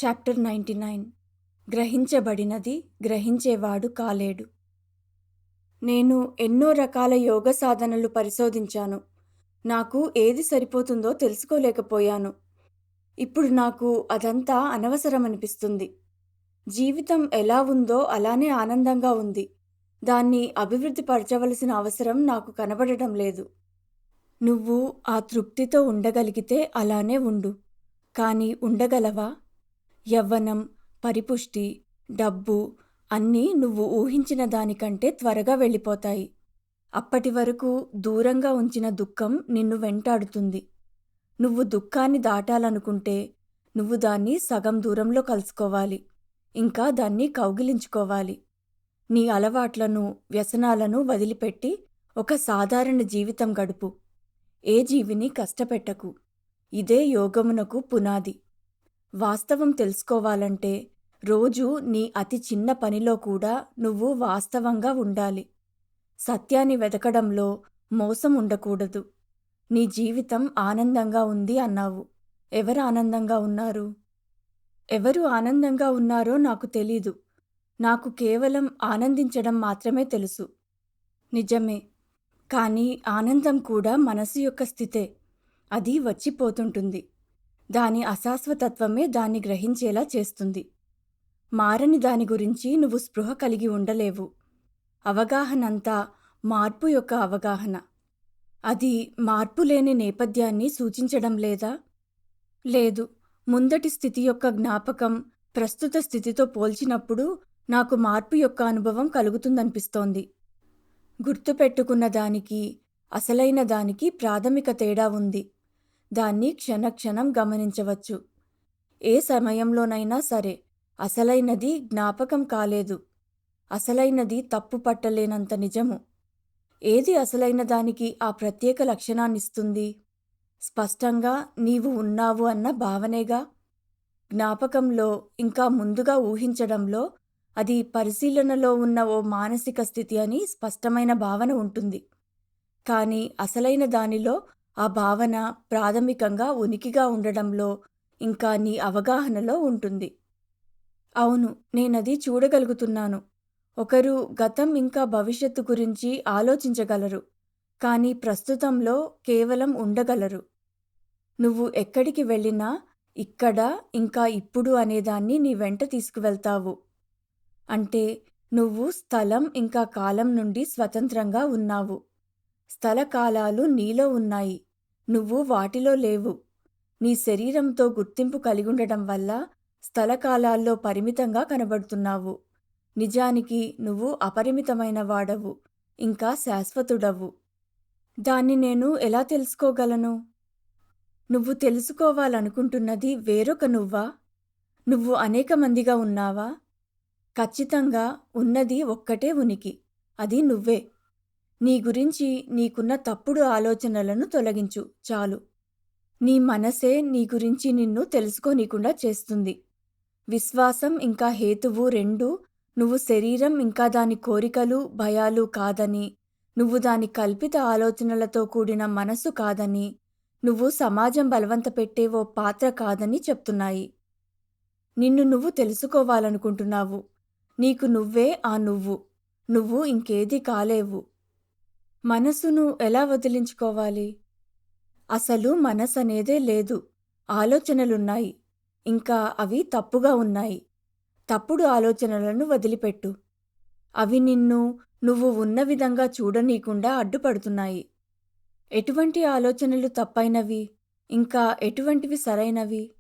Chapter 99 గ్రహించబడినది గ్రహించేవాడు కాలేడు. నేను ఎన్నో రకాల యోగ సాధనలు పరిశోధించాను. నాకు ఏది సరిపోతుందో తెలుసుకోలేకపోయాను. ఇప్పుడు నాకు అదంతా అనవసరమనిపిస్తుంది. జీవితం ఎలా ఉందో అలానే ఆనందంగా ఉంది. దాన్ని అభివృద్ధి పరచవలసిన అవసరం నాకు కనబడటం లేదు. నువ్వు ఆ తృప్తితో ఉండగలిగితే అలానే ఉండు. కానీ ఉండగలవా? యవ్వనం, పరిపుష్టి, డబ్బు అన్నీ నువ్వు ఊహించిన దానికంటే త్వరగా వెళ్ళిపోతాయి. అప్పటి వరకు దూరంగా ఉంచిన దుఃఖం నిన్ను వెంటాడుతుంది. నువ్వు దుఃఖాన్ని దాటాలనుకుంటే నువ్వు దాన్ని సగం దూరంలో కలుసుకోవాలి. ఇంకా దాన్ని కౌగిలించుకోవాలి. నీ అలవాట్లను, వ్యసనాలను వదిలిపెట్టి ఒక సాధారణ జీవితం గడుపు. ఏ జీవిని కష్టపెట్టకు. ఇదే యోగమునకు పునాది. వాస్తవం తెలుసుకోవాలంటే రోజూ నీ అతి చిన్న పనిలో కూడా నువ్వు వాస్తవంగా ఉండాలి. సత్యాన్ని వెతకడంలో మోసం ఉండకూడదు. నీ జీవితం ఆనందంగా ఉంది అన్నావు. ఎవరు ఆనందంగా ఉన్నారు? ఎవరు ఆనందంగా ఉన్నారో నాకు తెలీదు. నాకు కేవలం ఆనందించడం మాత్రమే తెలుసు. నిజమే. కానీ ఆనందం కూడా మనసు యొక్క స్థితే. అది వచ్చిపోతుంటుంది. దాని అశాశ్వతత్వమే దాన్ని గ్రహించేలా చేస్తుంది. మారని దాని గురించి నువ్వు స్పృహ కలిగి ఉండలేవు. అవగాహనంతా మార్పు యొక్క అవగాహన. అది మార్పు లేని నేపథ్యాన్ని సూచించడం లేదా? లేదు. ముందటి స్థితి యొక్క జ్ఞాపకం ప్రస్తుత స్థితితో పోల్చినప్పుడు నాకు మార్పు యొక్క అనుభవం కలుగుతుందనిపిస్తోంది. గుర్తుపెట్టుకున్న దానికి, అసలైన దానికి ప్రాథమిక తేడా ఉంది. దాన్ని క్షణక్షణం గమనించవచ్చు. ఏ సమయంలోనైనా సరే అసలైనది జ్ఞాపకం కాలేదు. అసలైనది తప్పు పట్టలేనంత నిజము. ఏది అసలైన దానికి ఆ ప్రత్యేక లక్షణాన్నిస్తుంది? స్పష్టంగా నీవు ఉన్నావు అన్న భావనేగా. జ్ఞాపకంలో ఇంకా ముందుగా ఊహించడంలో అది పరిశీలనలో ఉన్న ఓ మానసిక స్థితి అని స్పష్టమైన భావన ఉంటుంది. కానీ అసలైన దానిలో ఆ భావన ప్రాథమికంగా ఉనికిగా ఉండడంలో ఇంకా నీ అవగాహనలో ఉంటుంది. అవును, నేనది చూడగలుగుతున్నాను. ఒకరు గతం ఇంకా భవిష్యత్తు గురించి ఆలోచించగలరు. కానీ ప్రస్తుతంలో కేవలం ఉండగలరు. నువ్వు ఎక్కడికి వెళ్ళినా ఇక్కడ ఇంకా ఇప్పుడు అనేదాన్ని నీ వెంట తీసుకువెళ్తావు. అంటే నువ్వు స్థలం ఇంకా కాలం నుండి స్వతంత్రంగా ఉన్నావు. స్థలకాలాలు నీలో ఉన్నాయి. నువ్వు వాటిలో లేవు. నీ శరీరంతో గుర్తింపు కలిగుండటం వల్ల స్థలకాలాల్లో పరిమితంగా కనబడుతున్నావు. నిజానికి నువ్వు అపరిమితమైన వాడవు, ఇంకా శాశ్వతుడవు. దాన్ని నేను ఎలా తెలుసుకోగలను? నువ్వు తెలుసుకోవాలనుకుంటున్నది వేరొక నువ్వా? నువ్వు అనేక మందిగా ఉన్నావా? ఖచ్చితంగా ఉన్నది ఒక్కటే ఉనికి. అది నువ్వే. నీ గురించి నీకున్న తప్పుడు ఆలోచనలను తొలగించు చాలు. నీ మనసే నీ గురించి నిన్ను తెలుసుకోనీకుండా చేస్తుంది. విశ్వాసం ఇంకా హేతువు రెండూ నువ్వు శరీరం ఇంకా దాని కోరికలు, భయాలు కాదని, నువ్వు దాని కల్పిత ఆలోచనలతో కూడిన మనసు కాదని, నువ్వు సమాజం బలవంతపెట్టే ఓ పాత్ర కాదని చెప్తున్నాయి. నిన్ను నువ్వు తెలుసుకోవాలనుకుంటున్నావు. నీకు నువ్వే ఆ నువ్వు. నువ్వు ఇంకేదీ కాలేవు. మనసును ఎలా వదిలించుకోవాలి? అసలు మనసనేదే లేదు. ఆలోచనలున్నాయి. ఇంకా అవి తప్పుగా ఉన్నాయి. తప్పుడు ఆలోచనలను వదిలిపెట్టు. అవి నిన్ను నువ్వు ఉన్న విధంగా చూడనీకుండా అడ్డుపడుతున్నాయి. ఎటువంటి ఆలోచనలు తప్పైనవి? ఇంకా ఎటువంటివి సరైనవి?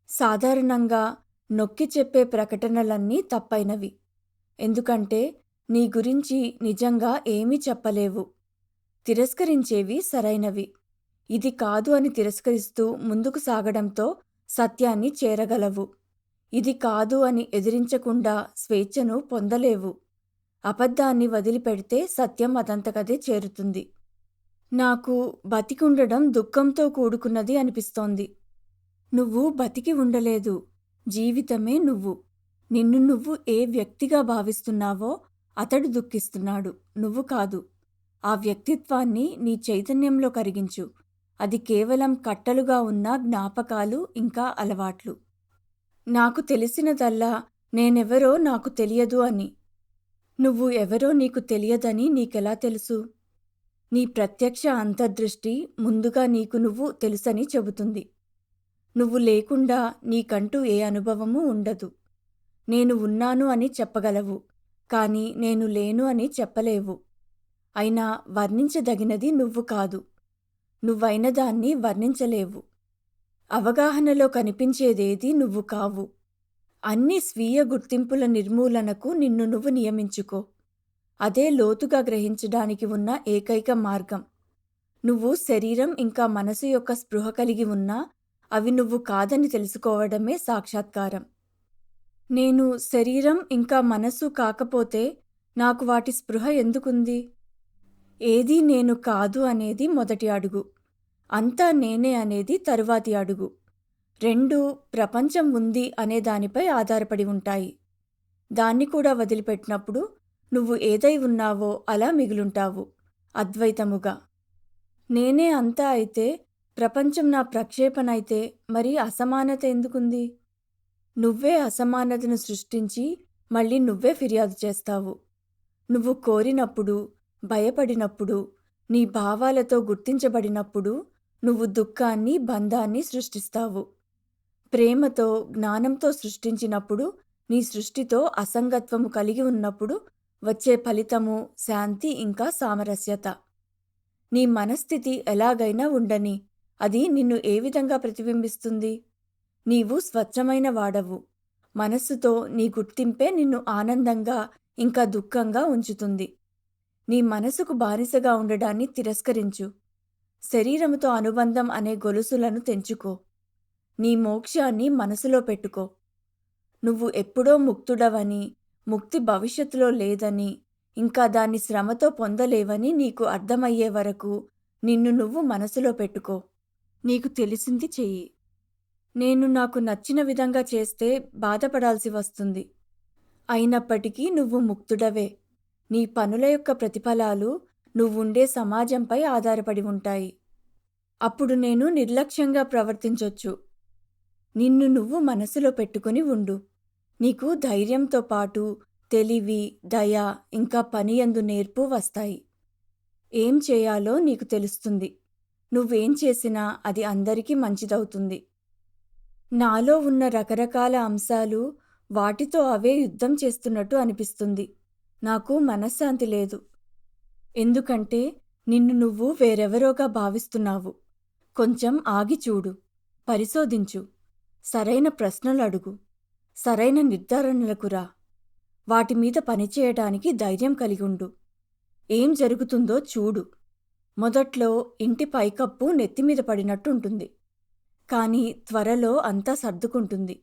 సాధారణంగా నొక్కి చెప్పే ప్రకటనలన్నీ తప్పైనవి. ఎందుకంటే నీ గురించి నిజంగా ఏమీ చెప్పలేవు. తిరస్కరించేవి సరైనవి. ఇది కాదు అని తిరస్కరిస్తూ ముందుకు సాగడంతో సత్యాన్ని చేరగలవు. ఇది కాదు అని ఎదిరించకుండా స్వేచ్ఛను పొందలేవు. అబద్ధాన్ని వదిలిపెడితే సత్యం అదంతకదే చేరుతుంది. నాకు బతికుండడం దుఃఖంతో కూడుకున్నది అనిపిస్తోంది. నువ్వు బతికి ఉండలేదు. జీవితమే నువ్వు. నిన్ను నువ్వు ఏ వ్యక్తిగా భావిస్తున్నావో అతడు దుఃఖిస్తున్నాడు, నువ్వు కాదు. ఆ వ్యక్తిత్వాన్ని నీ చైతన్యంలో కరిగించు. అది కేవలం కట్టలుగా ఉన్న జ్ఞాపకాలు ఇంకా అలవాట్లు. నాకు తెలిసినదల్లా నేనెవరో నాకు తెలియదు అని. నువ్వు ఎవరో నీకు తెలియదని నీకెలా తెలుసు? నీ ప్రత్యక్ష అంతర్దృష్టి ముందుగా నీకు నువ్వు తెలుసని చెబుతుంది. నువ్వు లేకుండా నీకంటూ ఏ అనుభవమూ ఉండదు. నేను ఉన్నాను అని చెప్పగలవు, కానీ నేను లేను అని చెప్పలేవు. అయినా వర్ణించదగినది నువ్వు కాదు. నువ్వైన దాన్ని వర్ణించలేవు. అవగాహనలో కనిపించేదేదీ నువ్వు కావు. అన్ని స్వీయ గుర్తింపుల నిర్మూలనకు నిన్ను నువ్వు నియమించుకో. అదే లోతుగా గ్రహించడానికి ఉన్న ఏకైక మార్గం. నువ్వు శరీరం ఇంకా మనసు యొక్క స్పృహ కలిగి ఉన్నా అవి నువ్వు కాదని తెలుసుకోవడమే సాక్షాత్కారం. నేను శరీరం ఇంకా మనసు కాకపోతే నాకు వాటి స్పృహ ఎందుకుంది? ఏదీ నేను కాదు అనేది మొదటి అడుగు. అంతా నేనే అనేది తరువాతి అడుగు. రెండూ ప్రపంచం ఉంది అనే దానిపై ఆధారపడి ఉంటాయి. దాన్ని కూడా వదిలిపెట్టినప్పుడు నువ్వు ఏదై ఉన్నావో అలా మిగులుంటావు, అద్వైతముగా. నేనే అంతా అయితే, ప్రపంచం నా ప్రక్షేపణ అయితే మరి అసమానత ఎందుకుంది? నువ్వే అసమానతను సృష్టించి మళ్ళీ నువ్వే ఫిర్యాదు చేస్తావు. నువ్వు కోరినప్పుడు, భయపడినప్పుడు, నీ భావాలతో గుర్తించబడినప్పుడు నువ్వు దుఃఖాన్ని, బంధాన్ని సృష్టిస్తావు. ప్రేమతో, జ్ఞానంతో సృష్టించినప్పుడు, నీ సృష్టితో అసంగత్వము కలిగి ఉన్నప్పుడు వచ్చే ఫలితము శాంతి ఇంకా సామరస్యత. నీ మనస్థితి ఎలాగైనా ఉండని, అది నిన్ను ఏ విధంగా ప్రతిబింబిస్తుంది? నీవు స్వచ్ఛమైన వాడవు. మనస్సుతో నీ గుర్తింపే నిన్ను ఆనందంగా ఇంకా దుఃఖంగా ఉంచుతుంది. నీ మనసుకు బానిసగా ఉండడాన్ని తిరస్కరించు. శరీరముతో అనుబంధం అనే గొలుసులను తెంచుకో. నీ మోక్షాన్ని మనసులో పెట్టుకో. నువ్వు ఎప్పుడో ముక్తుడవని, ముక్తి భవిష్యత్తులో లేదని, ఇంకా దాన్ని శ్రమతో పొందలేవని నీకు అర్థమయ్యే వరకు నిన్ను నువ్వు మనసులో పెట్టుకో. నీకు తెలిసింది చెయ్యి. నేను నాకు నచ్చిన విధంగా చేస్తే బాధపడాల్సి వస్తుంది. అయినప్పటికీ నువ్వు ముక్తుడవే. నీ పనుల యొక్క ప్రతిఫలాలు నువ్వుండే సమాజంపై ఆధారపడి ఉంటాయి. అప్పుడు నేను నిర్లక్ష్యంగా ప్రవర్తించొచ్చు. నిన్ను నువ్వు మనసులో పెట్టుకుని ఉండు. నీకు ధైర్యంతో పాటు తెలివి, దయ ఇంకా పనియందు నేర్పు వస్తాయి. ఏం చేయాలో నీకు తెలుస్తుంది. నువ్వేం చేసినా అది అందరికీ మంచిదవుతుంది. నాలో ఉన్న రకరకాల అంశాలు వాటితో అవే యుద్ధం చేస్తున్నట్టు అనిపిస్తుంది. నాకు మనశ్శాంతి లేదు. ఎందుకంటే నిన్ను నువ్వు వేరెవరోగా భావిస్తున్నావు. కొంచెం ఆగి చూడు, పరిశోధించు, సరైన ప్రశ్నలు అడుగు, సరైన నిర్ధారణలకు రా. వాటి మీద పనిచేయటానికి ధైర్యం కలిగుండు. ఏం జరుగుతుందో చూడు. మొదట్లో ఇంటి పైకప్పు నెత్తిమీద పడినట్టుంటుంది. కానీ త్వరలో అంతా సర్దుకుంటుంది.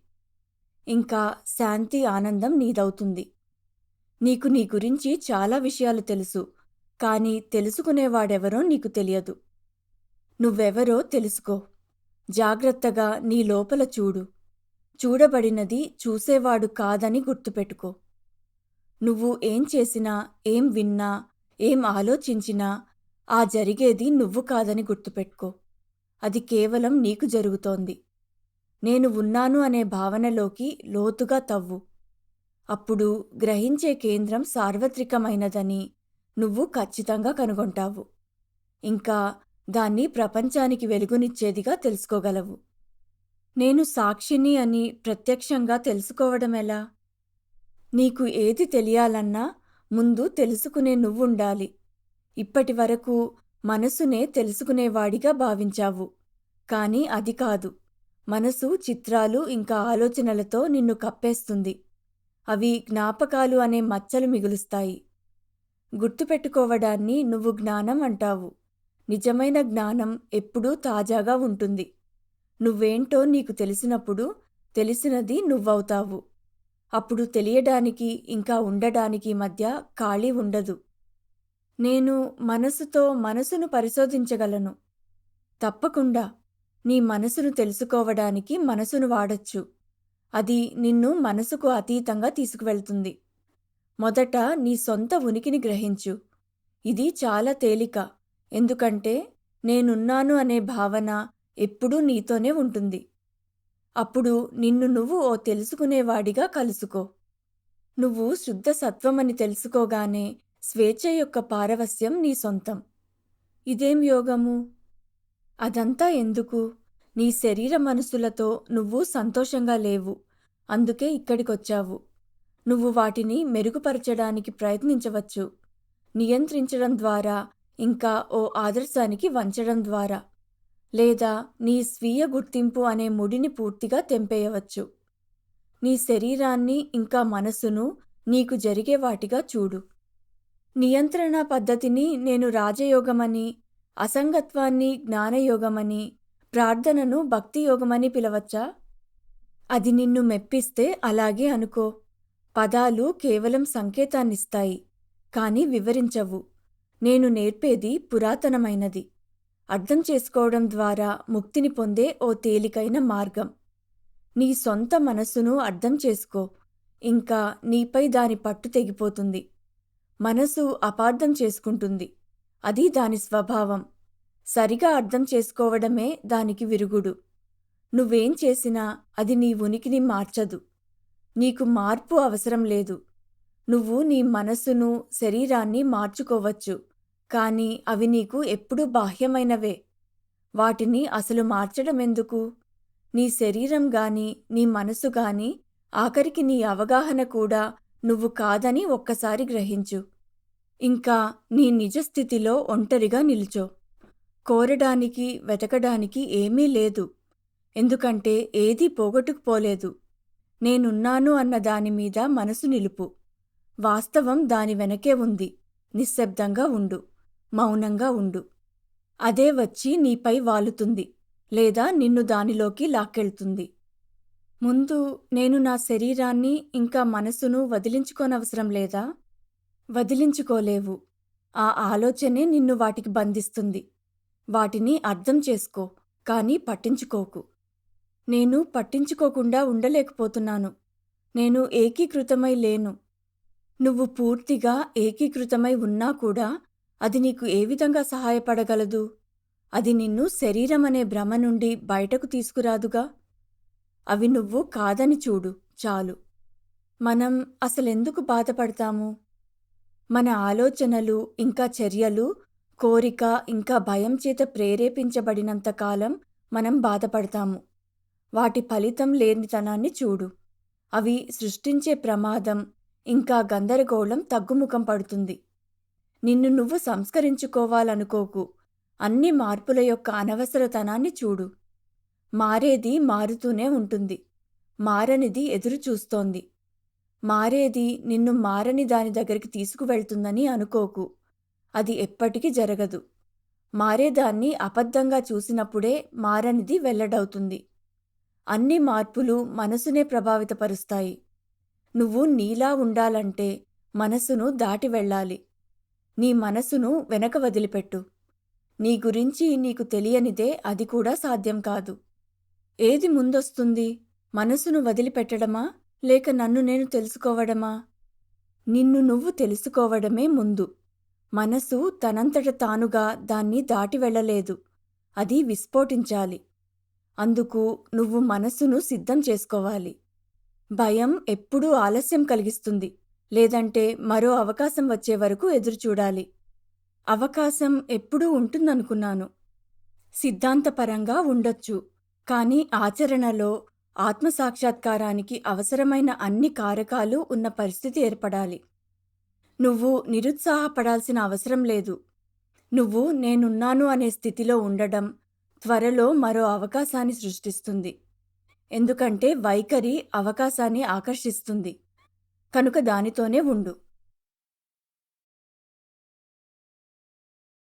ఇంకా శాంతి, ఆనందం నీదవుతుంది. నీకు నీ గురించి చాలా విషయాలు తెలుసు, కానీ తెలుసుకునేవాడెవరో నీకు తెలియదు. నువ్వెవరో తెలుసుకో. జాగ్రత్తగా నీ లోపల చూడు. చూడబడినది చూసేవాడు కాదని గుర్తుపెట్టుకో. నువ్వు ఏం చేసినా, ఏం విన్నా, ఏం ఆలోచించినా ఆ జరిగేది నువ్వు కాదని గుర్తుపెట్టుకో. అది కేవలం నీకు జరుగుతోంది. నేను ఉన్నాను అనే భావనలోకి లోతుగా తవ్వు. అప్పుడు గ్రహించే కేంద్రం సార్వత్రికమైనదని నువ్వు ఖచ్చితంగా కనుగొంటావు. ఇంకా దాన్ని ప్రపంచానికి వెలుగునిచ్చేదిగా తెలుసుకోగలవు. నేను సాక్షిని అని ప్రత్యక్షంగా తెలుసుకోవడమెలా? నీకు ఏది తెలియాలన్నా ముందు తెలుసుకునే నువ్వుండాలి. ఇప్పటి వరకు మనసునే తెలుసుకునేవాడిగా భావించావు. కానీ అది కాదు. మనసు చిత్రాలు ఇంకా ఆలోచనలతో నిన్ను కప్పేస్తుంది. అవి జ్ఞాపకాలు అనే మచ్చలు మిగులుస్తాయి. గుర్తుపెట్టుకోవడాన్ని నువ్వు జ్ఞానం అంటావు. నిజమైన జ్ఞానం ఎప్పుడూ తాజాగా ఉంటుంది. నువ్వేంటో నీకు తెలిసినప్పుడు తెలిసినది నువ్వవుతావు. అప్పుడు తెలియడానికి ఇంకా ఉండడానికి మధ్య ఖాళీ ఉండదు. నేను మనసుతో మనసును పరిశోధించగలను. తప్పకుండా నీ మనసును తెలుసుకోవడానికి మనసును వాడొచ్చు. అది నిన్ను మనసుకు అతీతంగా తీసుకువెళ్తుంది. మొదట నీ సొంత ఉనికిని గ్రహించు. ఇది చాలా తేలిక. ఎందుకంటే నేనున్నాను అనే భావన ఎప్పుడూ నీతోనే ఉంటుంది. అప్పుడు నిన్ను నువ్వు ఓ తెలుసుకునేవాడిగా కలుసుకో. నువ్వు శుద్ధ సత్వమని తెలుసుకోగానే స్వేచ్ఛ యొక్క పారవస్యం నీ సొంతం. ఇదేం యోగము? అదంతా ఎందుకు? నీ శరీర మనసులతో నువ్వు సంతోషంగా లేవు. అందుకే ఇక్కడికొచ్చావు. నువ్వు వాటిని మెరుగుపరచడానికి ప్రయత్నించవచ్చు. నియంత్రించడం ద్వారా, ఇంకా ఓ ఆదర్శానికి వంచడం ద్వారా. లేదా నీ స్వీయ గుర్తింపు అనే ముడిని పూర్తిగా తెంపేయవచ్చు. నీ శరీరాన్ని ఇంకా మనసును నీకు జరిగే వాటిగా చూడు. నియంత్రణ పద్ధతిని నేను రాజయోగమని, అసంగత్వాన్ని జ్ఞానయోగమని, ప్రార్థనను భక్తియోగమని పిలవచ్చా? అది నిన్ను మెప్పిస్తే అలాగే అనుకో. పదాలు కేవలం సంకేతాన్నిస్తాయి, కానీ వివరించవు. నేను నేర్పేది పురాతనమైనది. అర్థం చేసుకోవడం ద్వారా ముక్తిని పొందే ఓ తేలికైన మార్గం. నీ సొంత మనస్సును అర్థం చేసుకో, ఇంకా నీపై దాని పట్టు తెగిపోతుంది. మనసు అపార్థం చేసుకుంటుంది. అది దాని స్వభావం. సరిగా అర్థం చేసుకోవడమే దానికి విరుగుడు. నువ్వేం చేసినా అది నీ ఉనికిని మార్చదు. నీకు మార్పు అవసరం లేదు. నువ్వు నీ మనస్సును, శరీరాన్ని మార్చుకోవచ్చు, కానీ అవి నీకు ఎప్పుడూ బాహ్యమైనవే. వాటిని అసలు మార్చడమెందుకు? నీ శరీరం గాని, నీ మనసు గాని, ఆఖరికి నీ అవగాహన కూడా నువ్వు కాదని ఒక్కసారి గ్రహించు. ఇంకా నీ నిజస్థితిలో ఒంటరిగా నిల్చో. కోరడానికి, వెతకడానికి ఏమీ లేదు. ఎందుకంటే ఏదీ పోగొట్టుకుపోలేదు. నేనున్నాను అన్న దానిమీద మనసు నిలుపు. వాస్తవం దాని వెనకే ఉంది. నిశ్శబ్దంగా ఉండు. మౌనంగా ఉండు. అదే వచ్చి నీపై వాలుతుంది, లేదా నిన్ను దానిలోకి లాక్కెళ్తుంది. ముందు నేను నా శరీరాన్ని ఇంకా మనసును వదిలించుకోనవసరం లేదా? వదిలించుకోలేవు. ఆ ఆలోచనే నిన్ను వాటికి బంధిస్తుంది. వాటిని అర్థం చేసుకో, కానీ పట్టించుకోకు. నేను పట్టించుకోకుండా ఉండలేకపోతున్నాను. నేను ఏకీకృతమై లేను. నువ్వు పూర్తిగా ఏకీకృతమై ఉన్నా కూడా అది నీకు ఏ విధంగా సహాయపడగలదు? అది నిన్ను శరీరమనే భ్రమ నుండి బయటకు తీసుకురాదుగా. అవి నువ్వు కాదని చూడు చాలు. మనం అసలెందుకు బాధపడతాము? మన ఆలోచనలు ఇంకా చర్యలు కోరిక ఇంకా భయం చేత ప్రేరేపించబడినంతకాలం మనం బాధపడతాము. వాటి ఫలితం లేనితనాన్ని చూడు. అవి సృష్టించే ప్రమాదం ఇంకా గందరగోళం తగ్గుముఖం పడుతుంది. నిన్ను నువ్వు సంస్కరించుకోవాలనుకోకు. అన్ని మార్పుల యొక్క అనవసరతనాన్ని చూడు. మారేది మారుతూనే ఉంటుంది. మారనిది ఎదురు చూస్తోంది. మారేది నిన్ను మారని దాని దగ్గరికి తీసుకువెళ్తుందని అనుకోకు. అది ఎప్పటికీ జరగదు. మారేదాన్ని అబద్ధంగా చూసినప్పుడే మారనిది వెల్లడవుతుంది. అన్ని మార్పులు మనసునే ప్రభావితపరుస్తాయి. నువ్వు నీలా ఉండాలంటే మనసును దాటి వెళ్ళాలి. నీ మనసును వెనక వదిలిపెట్టు. నీ గురించి నీకు తెలియనిదే అది కూడా సాధ్యం కాదు. ఏది ముందొస్తుంది? మనసును వదిలిపెట్టడమా, లేక నన్ను నేను తెలుసుకోవడమా? నిన్ను నువ్వు తెలుసుకోవడమే ముందు. మనసు తనంతట తానుగా దాన్ని దాటి వెళ్ళలేదు. అది విస్ఫోటించాలి. అందుకు నువ్వు మనస్సును సిద్ధం చేసుకోవాలి. భయం ఎప్పుడూ ఆలస్యం కలిగిస్తుంది, లేదంటే మరో అవకాశం వచ్చే వరకు ఎదురుచూడాలి. అవకాశం ఎప్పుడూ ఉంటుందనుకున్నాను. సిద్ధాంతపరంగా ఉండొచ్చు, కానీ ఆచరణలో ఆత్మసాక్షాత్కారానికి అవసరమైన అన్ని కారకాలు ఉన్న పరిస్థితి ఏర్పడాలి. నువ్వు నిరుత్సాహపడాల్సిన అవసరం లేదు. నువ్వు నేనున్నాను అనే స్థితిలో ఉండడం త్వరలో మరో అవకాశాన్ని సృష్టిస్తుంది. ఎందుకంటే వైఖరి అవకాశాన్ని ఆకర్షిస్తుంది. కనుక దానితోనే ఉండు.